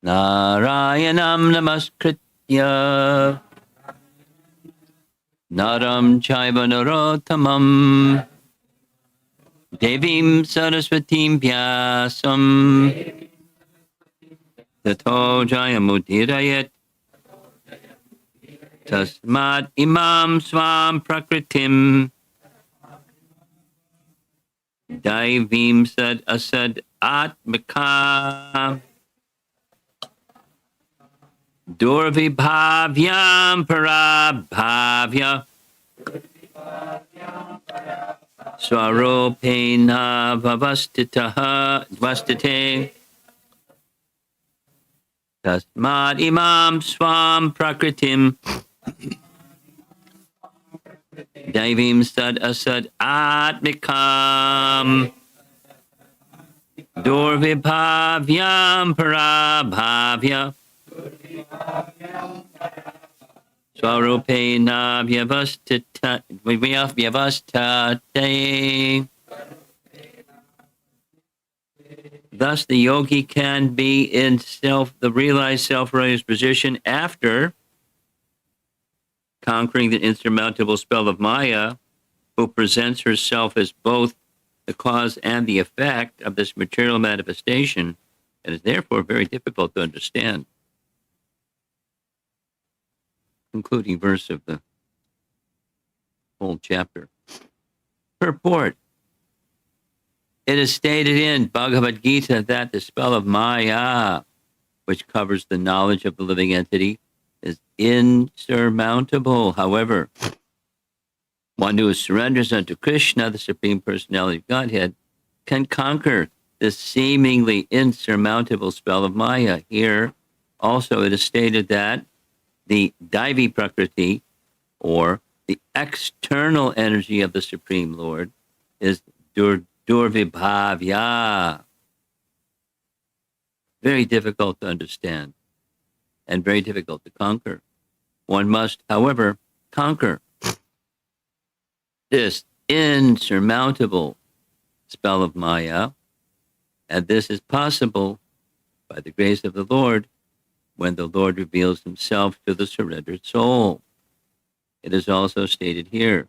Narayanam namaskritya naram chaiva narottamam devim saraswatim vyasam tato jayamudirayat tasmat imam swam prakritim daivim sad asad atmaka durvibhavyam parabhavya swarupena vastate tasmat imam swam prakritim daivim sad asad atmikam durvibhavyam parabhavya swarupena vyavastate. Thus, the yogi can be in the realized self-realized position after conquering the insurmountable spell of Maya, who presents herself as both the cause and the effect of this material manifestation, and is therefore very difficult to understand. Concluding verse of the whole chapter. Purport. It is stated in Bhagavad Gita that the spell of Maya, which covers the knowledge of the living entity, is insurmountable. However, one who surrenders unto Krishna, the Supreme Personality of Godhead, can conquer this seemingly insurmountable spell of Maya. Here, also, it is stated that the Daivi Prakriti, or the external energy of the Supreme Lord, is Durvibhavya. Very difficult to understand and very difficult to conquer. One must, however, conquer this insurmountable spell of Maya, and this is possible by the grace of the Lord when the Lord reveals himself to the surrendered soul. It is also stated here,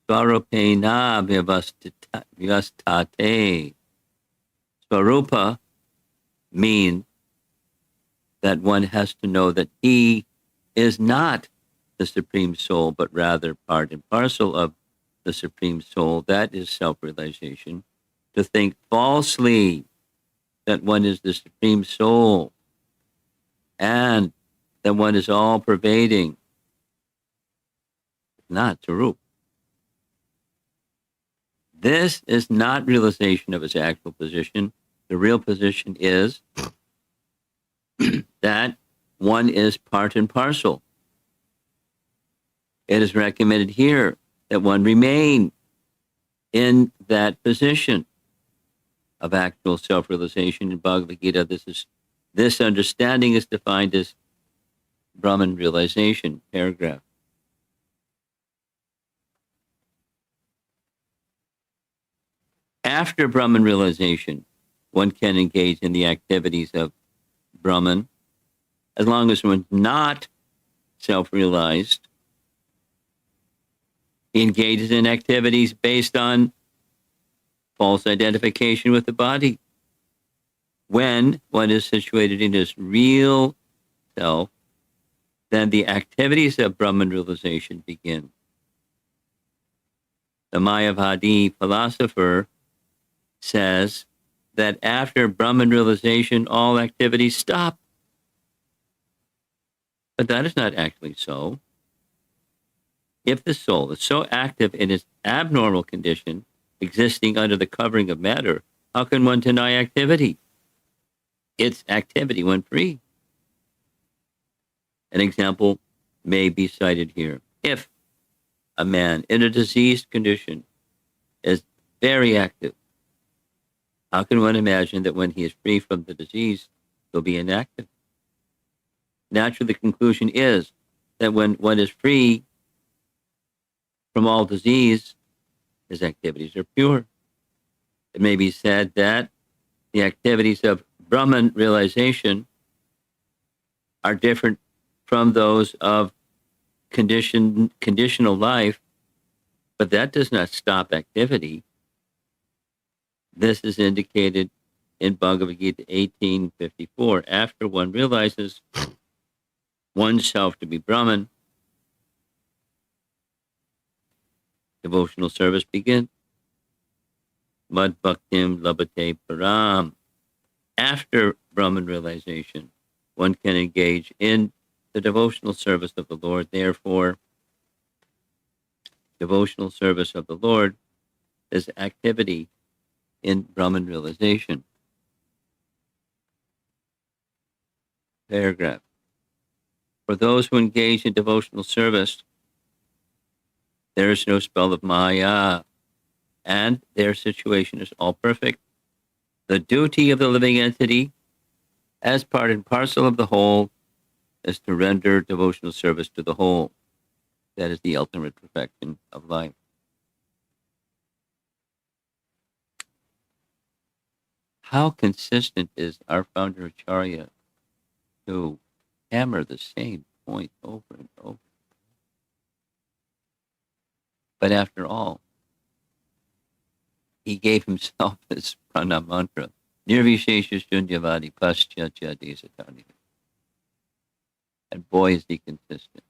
Swarupena vyavastate. Swarupa means that one has to know that he is not the Supreme Soul, but rather part and parcel of the Supreme Soul. That is self-realization. To think falsely that one is the Supreme Soul and that one is all-pervading, not Sarup. This is not realization of his actual position. The real position is that one is part and parcel. It is recommended here that one remain in that position of actual self-realization. In Bhagavad Gita, this understanding is defined as Brahman realization, paragraph. After Brahman realization, one can engage in the activities of Brahman as long as one's not self-realized. He engages in activities based on false identification with the body. When one is situated in his real self, then the activities of Brahman realization begin. The Mayavadi philosopher says that after Brahman realization, all activities stop. But that is not actually so. If the soul is so active in its abnormal condition, existing under the covering of matter, how can one deny activity? Its activity when free. An example may be cited here. If a man in a diseased condition is very active, how can one imagine that when he is free from the disease, he'll be inactive? Naturally, the conclusion is that when one is free from all disease, his activities are pure. It may be said that the activities of Brahman realization are different from those of conditional life, but that does not stop activity. This is indicated in Bhagavad Gita 18:54. After one realizes oneself to be Brahman, devotional service begins. Mad bhaktim labhate param. After Brahman realization, one can engage in the devotional service of the Lord. Therefore, devotional service of the Lord is activity in Brahman realization. Paragraph. For those who engage in devotional service, there is no spell of Maya, and their situation is all perfect. The duty of the living entity, as part and parcel of the whole, is to render devotional service to the whole. That is the ultimate perfection of life. How consistent is our founder Acharya to hammer the same point over and over? But after all, he gave himself this prana mantra, Nirvishesha Shunyavadi Paschatya Desatani. And boy, is he consistent.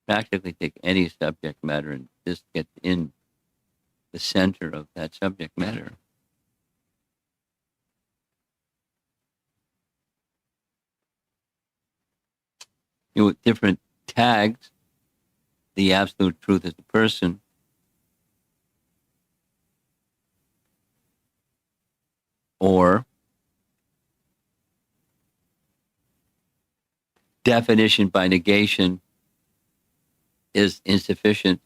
Practically take any subject matter and just get in the center of that subject matter. With different tags, the absolute truth is the person, or definition by negation is insufficient.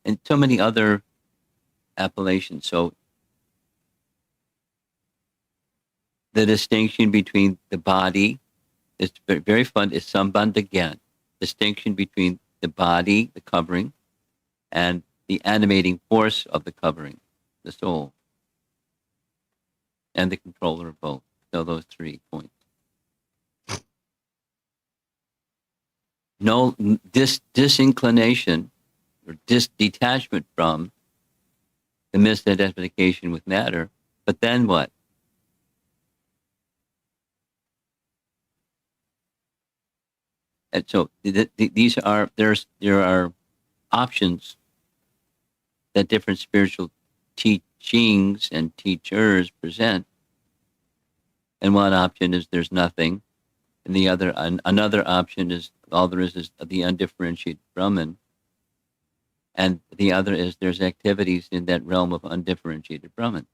And so many other appellations. So the distinction between the body is very fun, is sambandha again. Distinction between the body, the covering, and the animating force of the covering, the soul, and the controller of both. So those 3 points. No disinclination or detachment from the misidentification with matter. But then what? And so there are options that different spiritual teachings and teachers present. And one option is there's nothing, and another option is all there is the undifferentiated Brahman, and the other is there's activities in that realm of undifferentiated Brahman,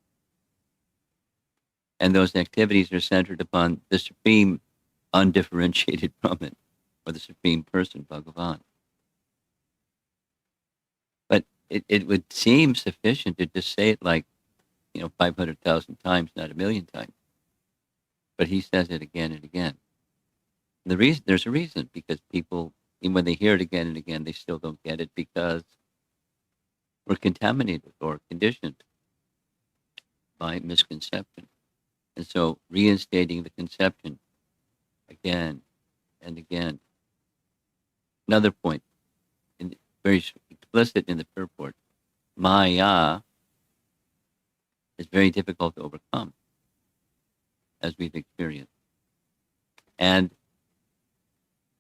and those activities are centered upon the supreme undifferentiated Brahman, or the supreme person, Bhagavan. But it would seem sufficient to just say it 500,000 times, not a million times. But he says it again and again. There's a reason, because people, even when they hear it again and again, they still don't get it, because we're contaminated or conditioned by misconception. And so reinstating the conception again and again. Another point, very explicit in the purport, Maya is very difficult to overcome, as we've experienced. And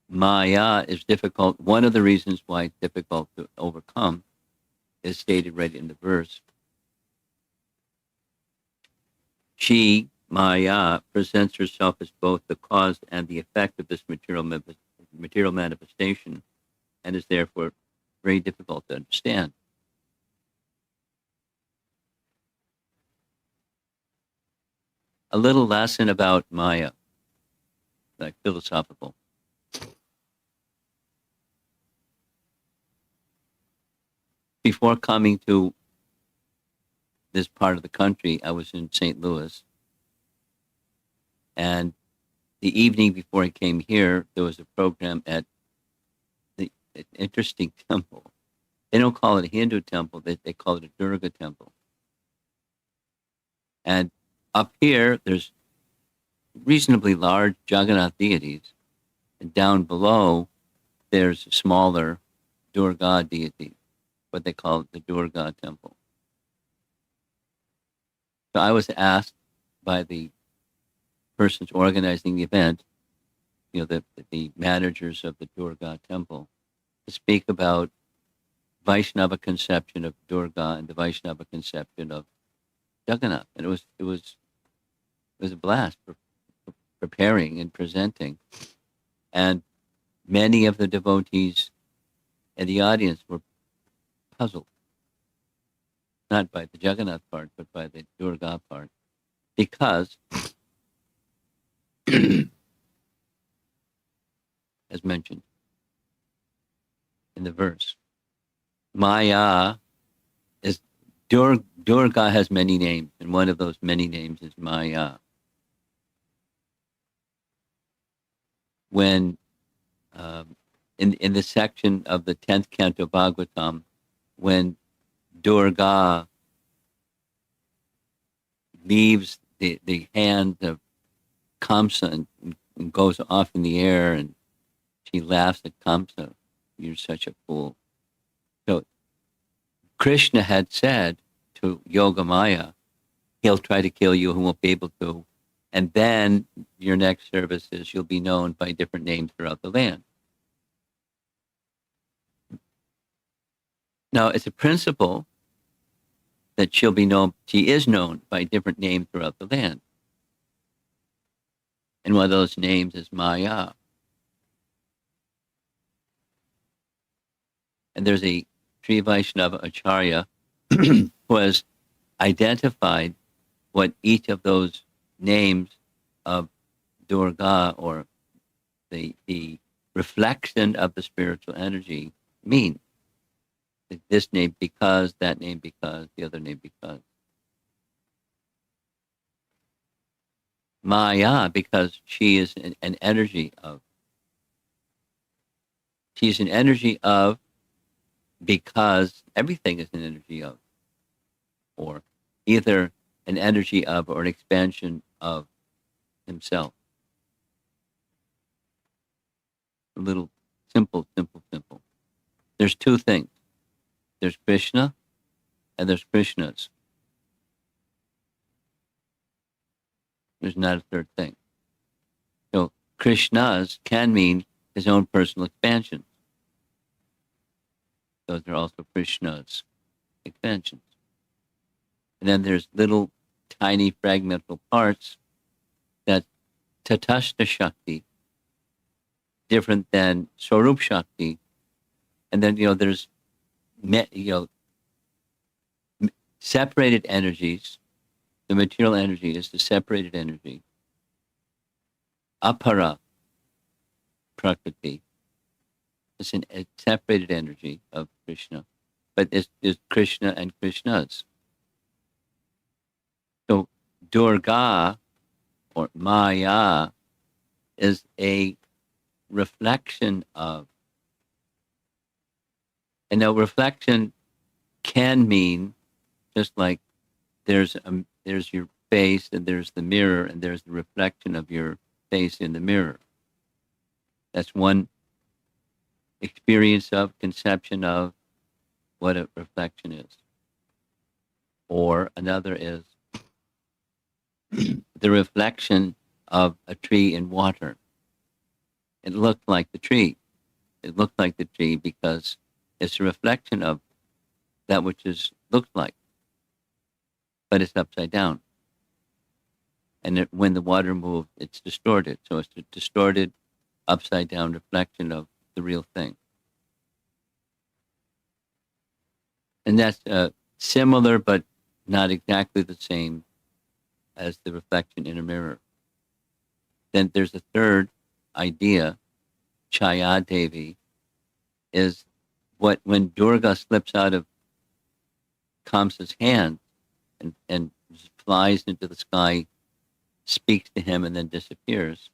Maya is difficult. One of the reasons why it's difficult to overcome is stated right in the verse. She, Maya, presents herself as both the cause and the effect of this material manifestation, and is therefore very difficult to understand. A little lesson about Maya, like philosophical. Before coming to this part of the country, I was in St. Louis. And the evening before I came here, there was a program at the interesting temple. They don't call it a Hindu temple, they call it a Durga temple. And up here, there's reasonably large Jagannath deities. And down below, there's smaller Durga deities, what they call the Durga temple. So I was asked by the persons organizing the event, the managers of the Durga temple, to speak about Vaishnava conception of Durga and the Vaishnava conception of Jagannath. And it was a blast for preparing and presenting. And many of the devotees in the audience were puzzled, not by the Jagannath part, but by the Durga part, because, as mentioned in the verse, Maya is Durga has many names, and one of those many names is Maya. When in the section of the 10th canto Bhagavatam, when Durga leaves the hand of Kamsa and goes off in the air, and she laughs at Kamsa, "You're such a fool." So Krishna had said to Yogamaya, he'll try to kill you, he won't be able to. And then your next service is you'll be known by different names throughout the land. Now, it's a principle that she is known by different names throughout the land. And one of those names is Maya. And there's a Sri Vaishnava Acharya who has identified what each of those names of Durga, or the reflection of the spiritual energy, mean. This name because, that name because, the other name because. Maya, because she is an energy of. She's an energy of because everything is an energy of, or either an energy of or an expansion of himself. A little simple. There's two things. There's Krishna and there's Krishnas. There's not a third thing. So Krishnas can mean his own personal expansion. Those are also Krishna's expansions. And then there's little tiny fragmental parts that Tatashta Shakti, different than Swarup Shakti. And then, there's, separated energies. The material energy is the separated energy. Apara Prakriti. It's a separated energy of Krishna. But it's Krishna and Krishnas. So Durga, or Maya, is a reflection of. And now reflection can mean, just like there's your face and there's the mirror and there's the reflection of your face in the mirror. That's one experience of, conception of what a reflection is. Or another is the reflection of a tree in water. It looked like the tree. It looked like the tree because it's a reflection of that which looks like, but it's upside down. And when the water moves, it's distorted. So it's a distorted, upside down reflection of the real thing. And that's similar, but not exactly the same as the reflection in a mirror. Then there's a third idea, Chaya Devi, is when Durga slips out of Kamsa's hand and flies into the sky, speaks to him, and then disappears.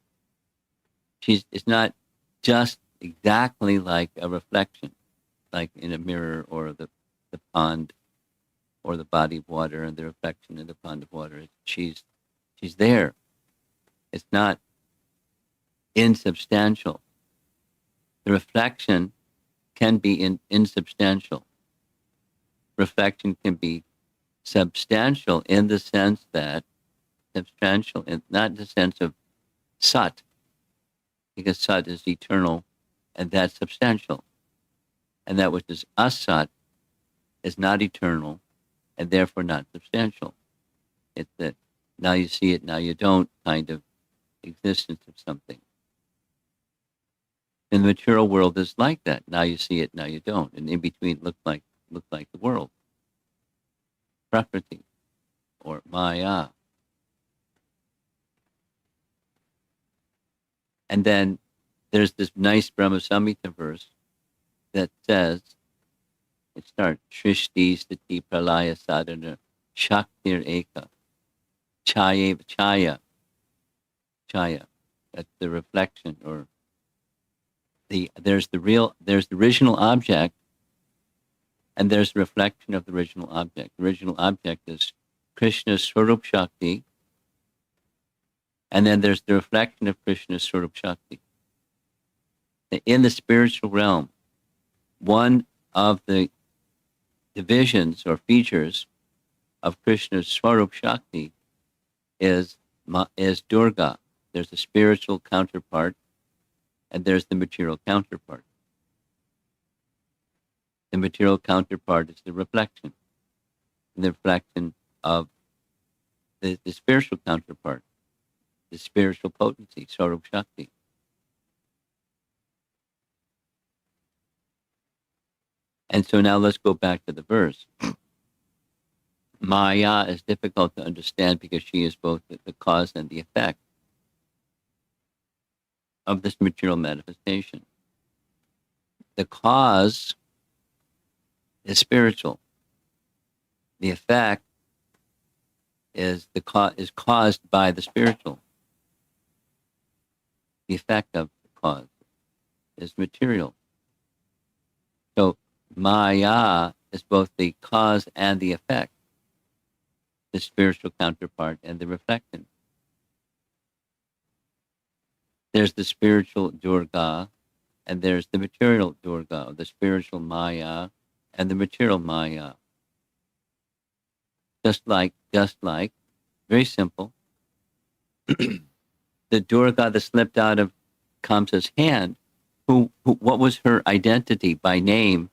It's not just exactly like a reflection, like in a mirror or the pond. or the body of water and the reflection in the pond of water. She's there. It's not insubstantial. The reflection can be insubstantial. Reflection can be substantial in the sense that substantial, not in the sense of sat, because sat is eternal, and that's substantial. And that which is asat is not eternal, and therefore not substantial. It's that now you see it, now you don't kind of existence of something. And the material world is like that. Now you see it, now you don't. And in between look like the world. Prakriti or Maya. And then there's this nice Brahma Samhita verse that says, it starts, Shrishti Stiti Pralaya Sadhana Shaktir Eka Chaya. That's the reflection, or there's the original object, and there's the reflection of the original object. The original object is Krishna's Swarup Shakti, and then there's the reflection of Krishna's Swarup Shakti. In the spiritual realm, one of the divisions or features of Krishna's Swarup Shakti is Durga. There's a spiritual counterpart, and there's the material counterpart. The material counterpart is the reflection of the spiritual counterpart, the spiritual potency, Swarup Shakti. And so now let's go back to the verse. Maya is difficult to understand because she is both the cause and the effect of this material manifestation. The cause is spiritual. The effect is caused by the spiritual. The effect of the cause is material. So Maya is both the cause and the effect, the spiritual counterpart and the reflection. There's the spiritual Durga, and there's the material Durga, the spiritual Maya and the material Maya. Just like, very simple, the Durga that slipped out of Kamsa's hand, what was her identity by name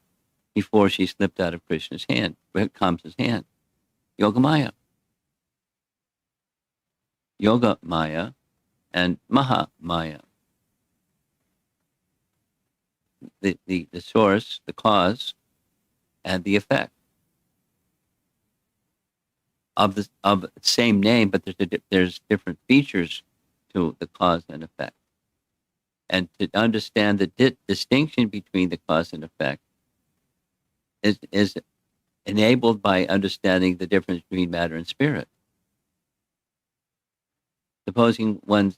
before she slipped out of Krishna's hand, Kamsa's hand? Yogamaya. Yoga Maya and Maha Maya. The source, the cause, and the effect of the same name, but there's different features to the cause and effect. And to understand the distinction between the cause and effect is enabled by understanding the difference between matter and spirit. Supposing one's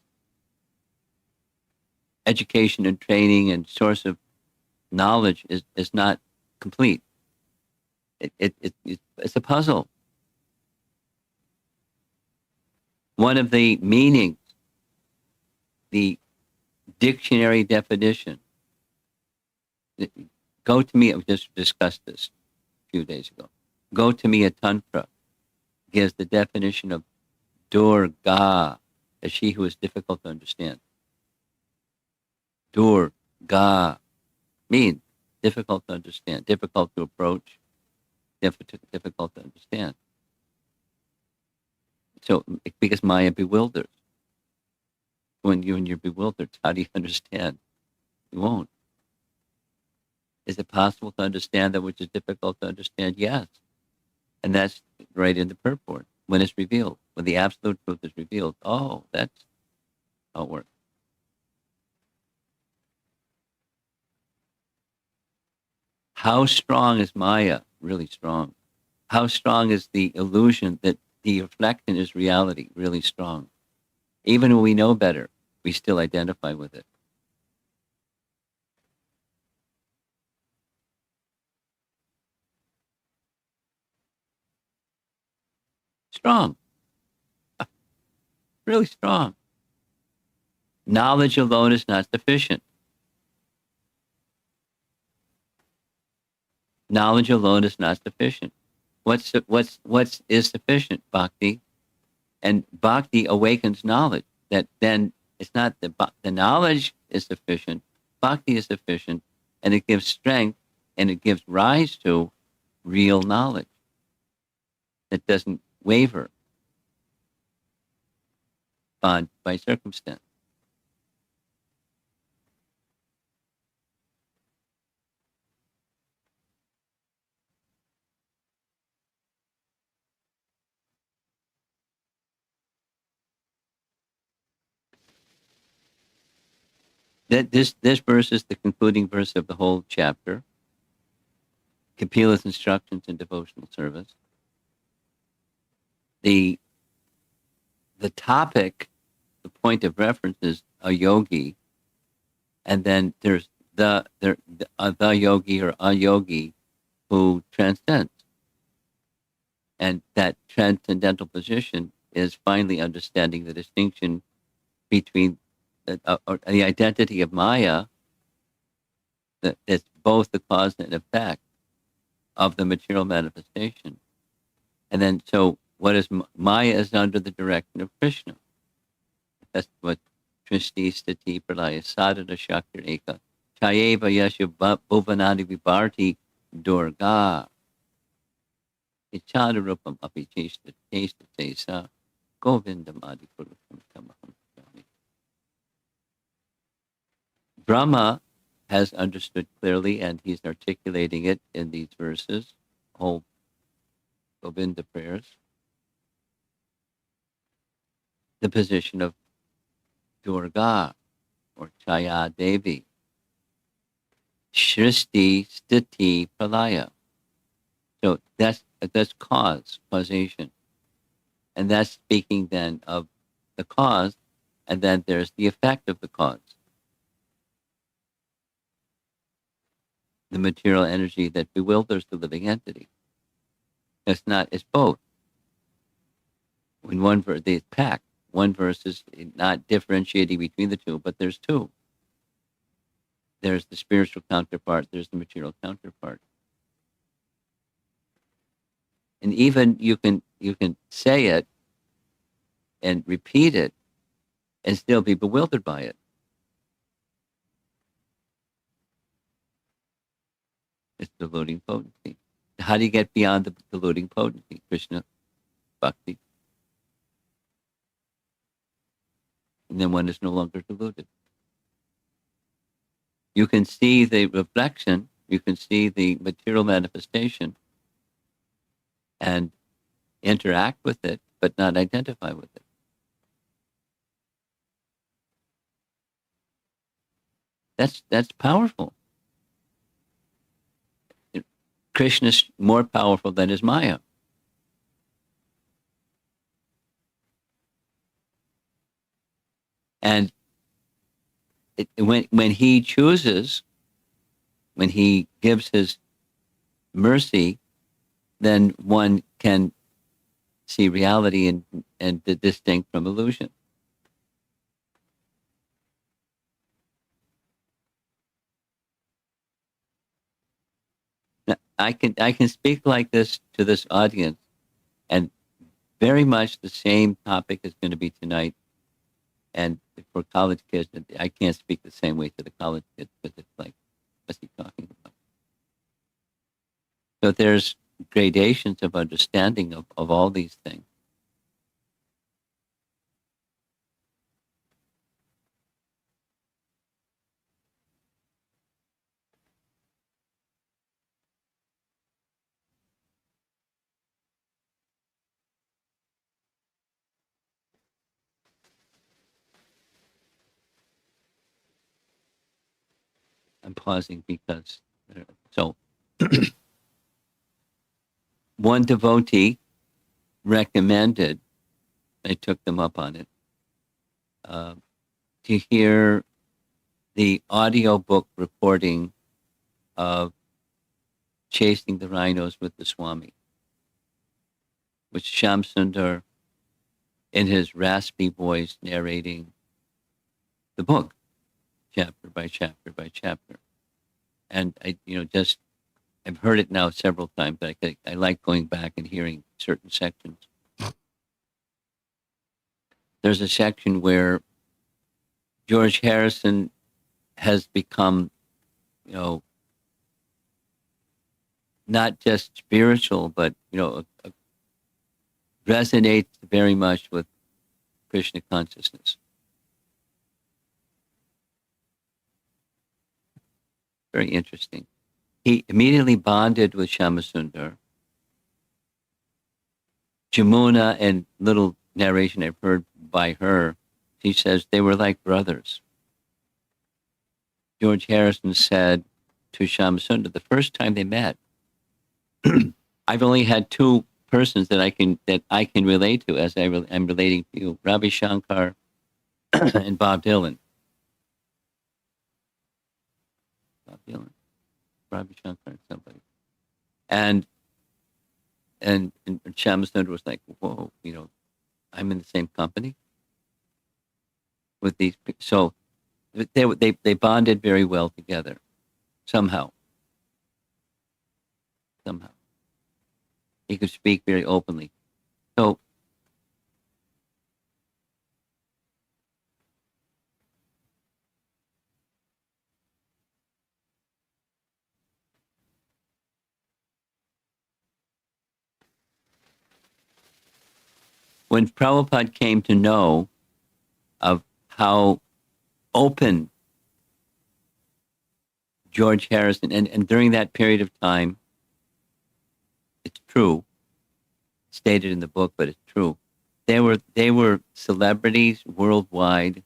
education and training and source of knowledge is not complete. It's a puzzle. One of the meanings, the dictionary definition, go to me, we just discussed this a few days ago. Go to me a Tantra gives the definition of Durga as she who is difficult to understand. Durga means difficult to understand, difficult to approach, difficult to understand. So, because Maya bewilders. When you're bewildered, how do you understand? You won't. Is it possible to understand that which is difficult to understand? Yes. And that's right in the purport, when it's revealed. When the absolute truth is revealed, oh, that's how it works. How strong is Maya? Really strong. How strong is the illusion that the reflection is reality? Really strong. Even when we know better, we still identify with it. Strong, really strong. Knowledge alone is not sufficient. Knowledge alone is not sufficient. What's is sufficient? Bhakti, and bhakti awakens knowledge. That then it's not the knowledge is sufficient. Bhakti is sufficient, and it gives strength, and it gives rise to real knowledge that doesn't waver by circumstance. This verse is the concluding verse of the whole chapter. Kapila's instructions in devotional service. The topic, the point of reference is a yogi, and then there's the yogi or a yogi who transcends, and that transcendental position is finally understanding the distinction between the identity of Maya, that it's both the cause and effect of the material manifestation. And then, so what is Maya is under the direction of Krishna. That's what Trishti Stiti Pralaya Sadhana Shakti Eka Chayeva Yasha Bhuvanadi Vibharti Durga Ichadarupam Api Cheshta Tesa Govindam Adi Purusam Tamaham. Brahma has understood clearly, and he's articulating it in these verses, whole Govinda prayers, the position of Durga or Chaya Devi, Shristi Stiti Pralaya. So that's causation. And that's speaking then of the cause, and then there's the effect of the cause. The material energy that bewilders the living entity. It's both. When one verse, they pack. One verse is not differentiating between the two, but there's two. There's the spiritual counterpart, there's the material counterpart. And even you can say it and repeat it and still be bewildered by it. It's deluding potency. How do you get beyond the deluding potency? Krishna, bhakti. And then one is no longer deluded. You can see the reflection, you can see the material manifestation and interact with it, but not identify with it. That's powerful. Krishna's more powerful than his Maya. And when he chooses, when he gives his mercy, then one can see reality and distinct from illusion. Now, I can speak like this to this audience, and very much the same topic is going to be tonight. And for college kids, I can't speak the same way to the college kids because it's like, what's he talking about? So there's gradations of understanding of all these things. I'm pausing because, so one devotee recommended, I took them up on it, to hear the audiobook recording of Chasing the Rhinos with the Swami. with Shamsundar in his raspy voice narrating the book, chapter by chapter by chapter. And I've heard it now several times, but I like going back and hearing certain sections. There's a section where George Harrison has become, not just spiritual, but, resonates very much with Krishna consciousness. Very interesting. He immediately bonded with Shyamasundar. Jamuna, and little narration I've heard by her, she says they were like brothers. George Harrison said to Shyamasundar the first time they met, I've only had two persons that I can relate to as I'm relating to you, Ravi Shankar and Bob Dylan. Bob Dylan, Ravi Shankar, and somebody, and Shyamasundar was like, whoa, I'm in the same company with these. So they bonded very well together, somehow. He could speak very openly. So when Prabhupada came to know of how open George Harrison, and during that period of time, it's true, stated in the book, but it's true. They were celebrities worldwide,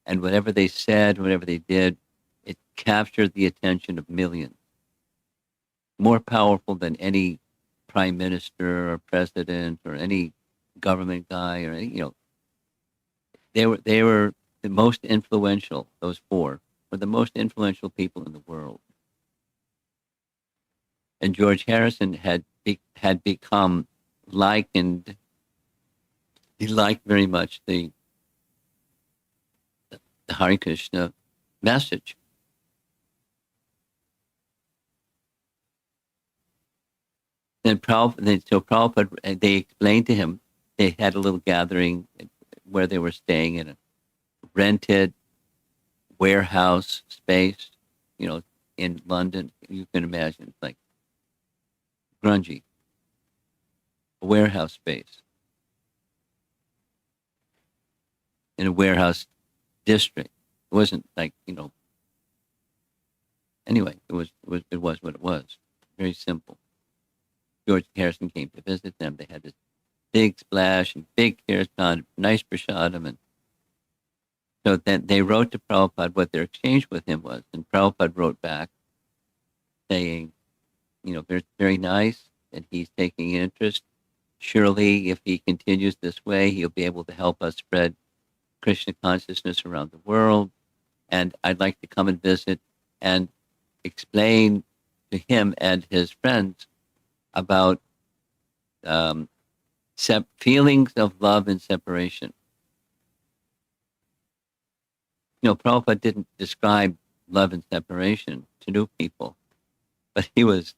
and whatever they said, whatever they did, it captured the attention of millions. More powerful than any prime minister or president or any government guy or any, they were the most influential. Those four were the most influential people in the world. And George Harrison had become likened. He liked very much the Hare Krishna message. So Prabhupada, they explained to him, they had a little gathering where they were staying in a rented warehouse space, in London. You can imagine, it's like grungy, a warehouse space in a warehouse district. It wasn't like, anyway, it was what it was. Very simple. George Harrison came to visit them. They had this big splash and big kirtan, nice prasadam. And so then they wrote to Prabhupada what their exchange with him was. And Prabhupada wrote back saying, very, very nice, and he's taking interest. Surely, if he continues this way, he'll be able to help us spread Krishna consciousness around the world. And I'd like to come and visit and explain to him and his friends about feelings of love and separation. Prabhupada didn't describe love and separation to new people, but he was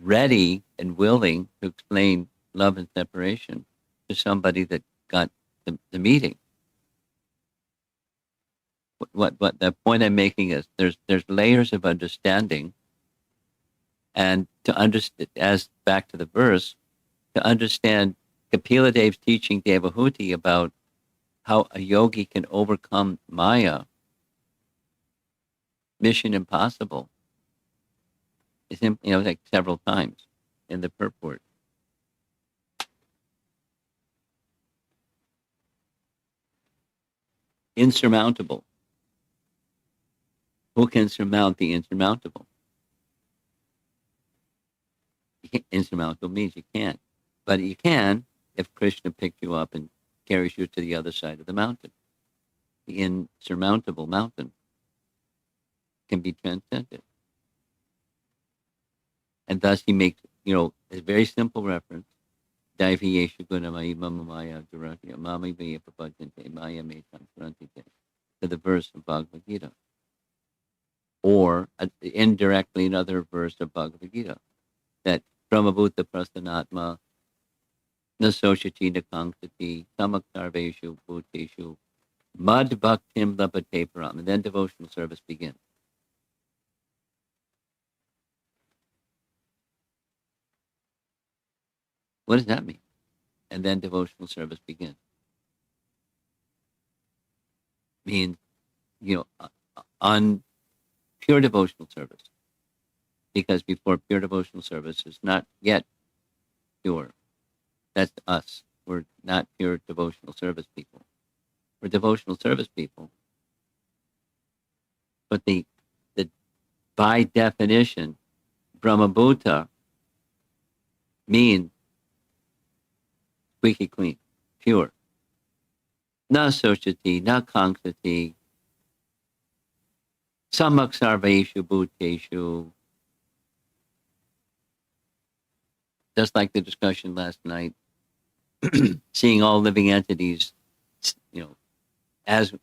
ready and willing to explain love and separation to somebody that got the meeting. What the point I'm making is there's layers of understanding, and to understand, as back to the verse, to understand Kapila Dev's teaching Devahuti about how a yogi can overcome Maya, mission impossible. It's like several times in the purport. Insurmountable. Who can surmount the insurmountable? Insurmountable means you can't. But you can if Krishna picked you up and carries you to the other side of the mountain. The insurmountable mountain can be transcended. And thus he makes, a very simple reference. Daiviyeshu Gunamai Mamamaya Durati Mami Vaya Papajante Maya Metam Surantite, to the verse of Bhagavad Gita. Or indirectly another verse of Bhagavad Gita, that Brahmabhuta Prasanatma Nasoshati Nakankati Samaksarveshu Bhuteshu Mad Bhaktim Labate Param. And then devotional service begins. What does that mean? And then devotional service begins. Means, on pure devotional service. Because before pure devotional service is not yet pure. That's us. We're not pure devotional service people. We're devotional service people. But the by definition, Brahmabhuta means squeaky clean, pure. Na sochati, na kankati, samaksarveshu bhuteshu. Just like the discussion last night, seeing all living entities, as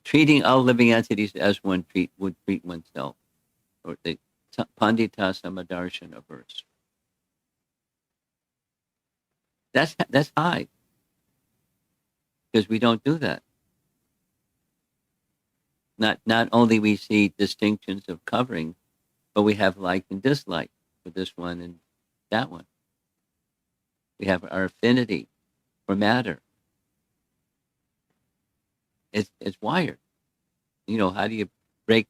treating all living entities as one would treat oneself, or the Pandita Samadarshana verse. That's high, because we don't do that. Not only we see distinctions of covering, but we have like and dislike for this one and that one. We have our affinity for matter. It's wired. How do you break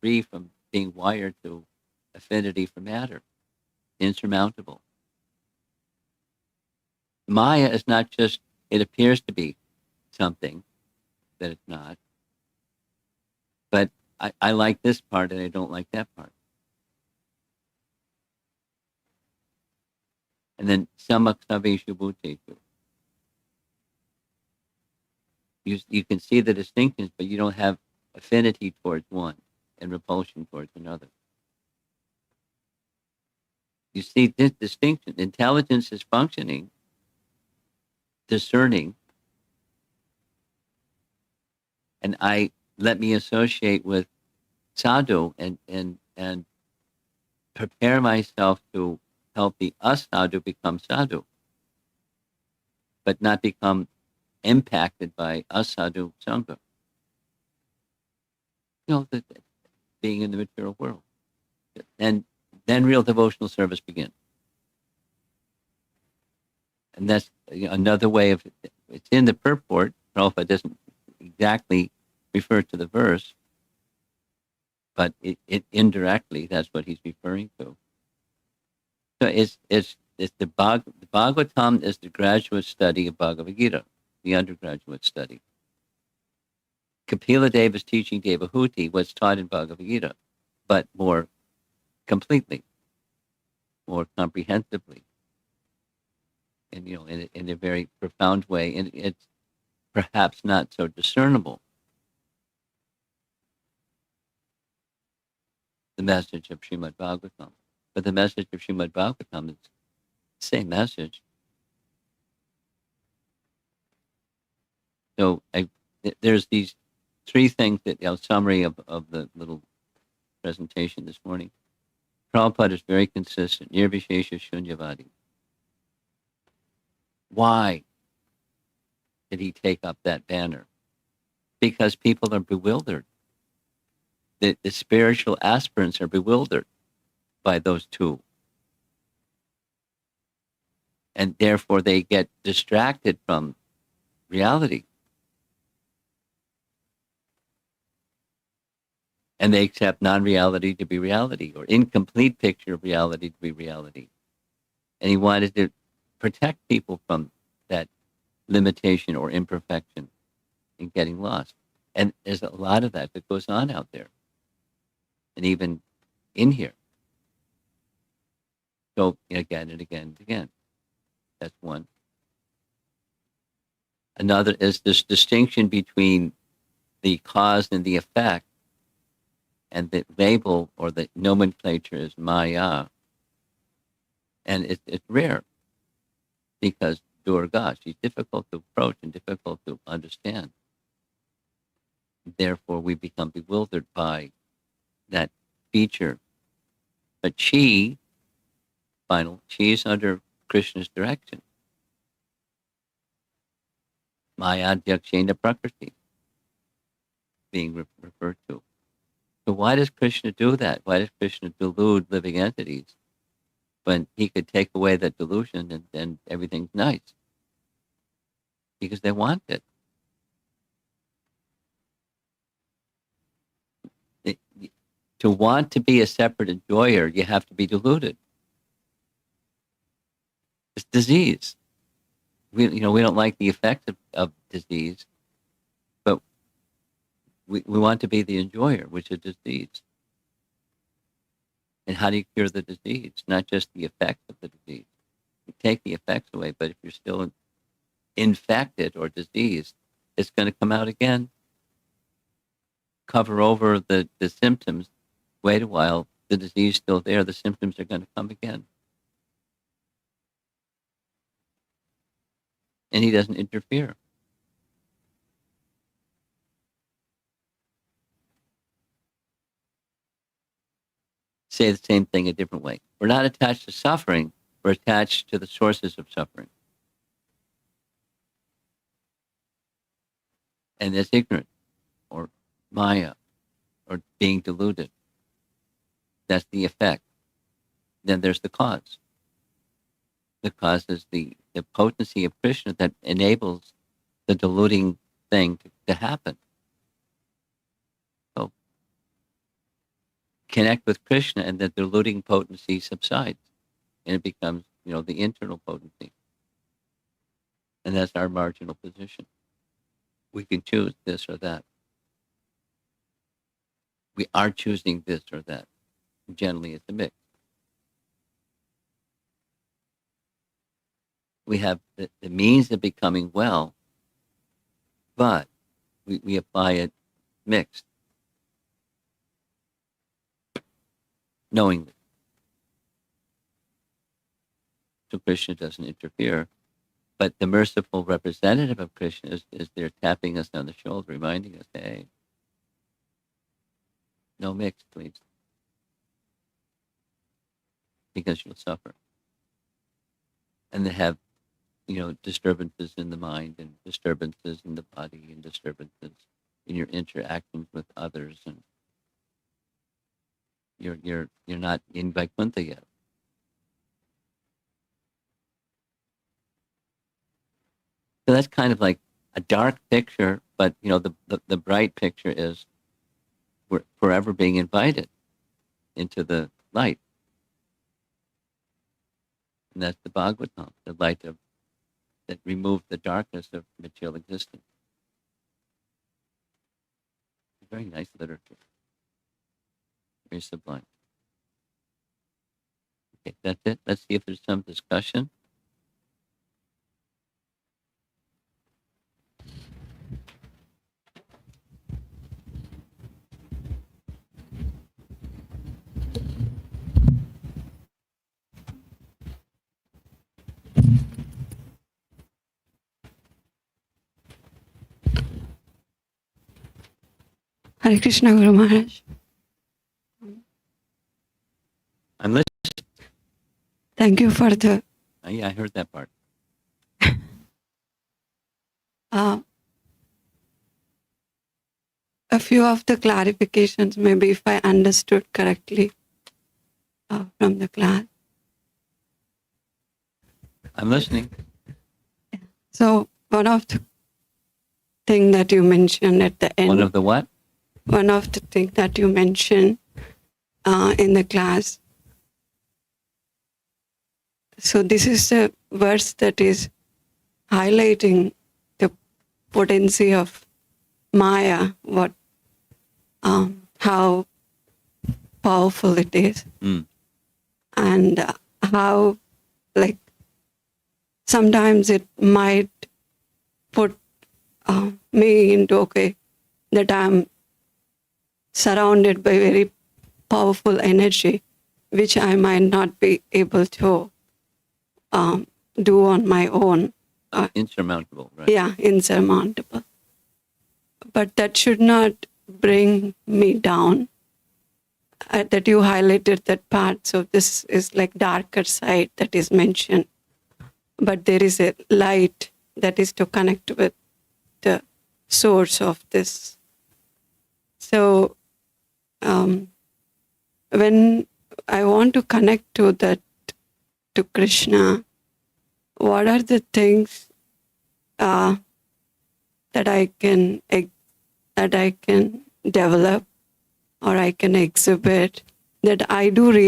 free from being wired to affinity for matter? Insurmountable. Maya is not just, it appears to be something that it's not. But I like this part and I don't like that part. And then samaksaveshu bhuteshu. You can see the distinctions, but you don't have affinity towards one and repulsion towards another. You see this distinction. Intelligence is functioning, discerning, and let me associate with sadhu and prepare myself to help the asadhu become sadhu, but not become impacted by asadhu sangha. Being in the material world. And then real devotional service begins. And that's another way of, it's in the purport. Prabhupada doesn't exactly refer to the verse, but it indirectly, that's what he's referring to. So it's the Bhagavatam is the graduate study of Bhagavad Gita, the undergraduate study. Kapila Deva's teaching Devahuti was taught in Bhagavad Gita, but more completely, more comprehensively, and in a very profound way, and it's perhaps not so discernible. The message of Srimad Bhagavatam, but the message of Srimad Bhagavatam is the same message. So there's these three things that summary of the little presentation this morning. Prabhupada is very consistent. Nirvishesha Shunyavadi. Why did he take up that banner? Because people are bewildered. The spiritual aspirants are bewildered by those two. And therefore they get distracted from reality. And they accept non-reality to be reality, or incomplete picture of reality to be reality. And he wanted to protect people from that limitation or imperfection in getting lost. And there's a lot of that goes on out there. And even in here. So again and again and again. That's one. Another is this distinction between the cause and the effect. And the label or the nomenclature is Maya. And it's rare. because Durga, she's difficult to approach and difficult to understand. Therefore, we become bewildered by that feature. But she is under Krishna's direction. Maya Adhyakshena Prakriti being referred to. So why does Krishna do that? Why does Krishna delude living entities when he could take away that delusion and then everything's nice? Because they want it. To want to be a separate enjoyer, you have to be deluded. It's disease. We don't like the effect of disease, but we want to be the enjoyer, which is disease. And how do you cure the disease? Not just the effects of the disease. You take the effects away, but if you're still infected or diseased, it's going to come out again. Cover over the symptoms. Wait a while, the disease is still there. The symptoms are going to come again. And he doesn't interfere. Say the same thing a different way. We're not attached to suffering. We're attached to the sources of suffering. And that's ignorance or Maya or being deluded. That's the effect. Then there's the cause. The cause is the potency of Krishna that enables the deluding thing to happen. So connect with Krishna and the deluding potency subsides. And it becomes, the internal potency. And that's our marginal position. We can choose this or that. We are choosing this or that. Generally, it's a mix. We have the means of becoming well, but we apply it mixed, knowingly. So Krishna doesn't interfere, but the merciful representative of Krishna is there tapping us on the shoulder, reminding us, hey, no mix, please, because you'll suffer. And they have disturbances in the mind and disturbances in the body and disturbances in your interactions with others, and you're not in Vaikuntha yet. So that's kind of like a dark picture, but the bright picture is we're forever being invited into the light. And that's the Bhagavatam, the light that removed the darkness of material existence. Very nice literature. Very sublime. Okay, that's it. Let's see if there's some discussion. Hare Krishna, Guru Maharaj. I'm listening. Thank you for the... Yeah, I heard that part. A few of the clarifications, maybe if I understood correctly from the class. I'm listening. So one of the thing that you mentioned at the end. One of the what? One of the things that you mentioned in the class. So this is the verse that is highlighting the potency of Maya, how powerful it is, and how, like, sometimes it might put me into, that I'm surrounded by very powerful energy, which I might not be able to do on my own. Insurmountable, right? Yeah, insurmountable. But that should not bring me down. That you highlighted that part. So this is like darker side that is mentioned. But there is a light that is to connect with the source of this. So when I want to connect to that, to Krishna, what are the things that I can develop or I can exhibit that I do realize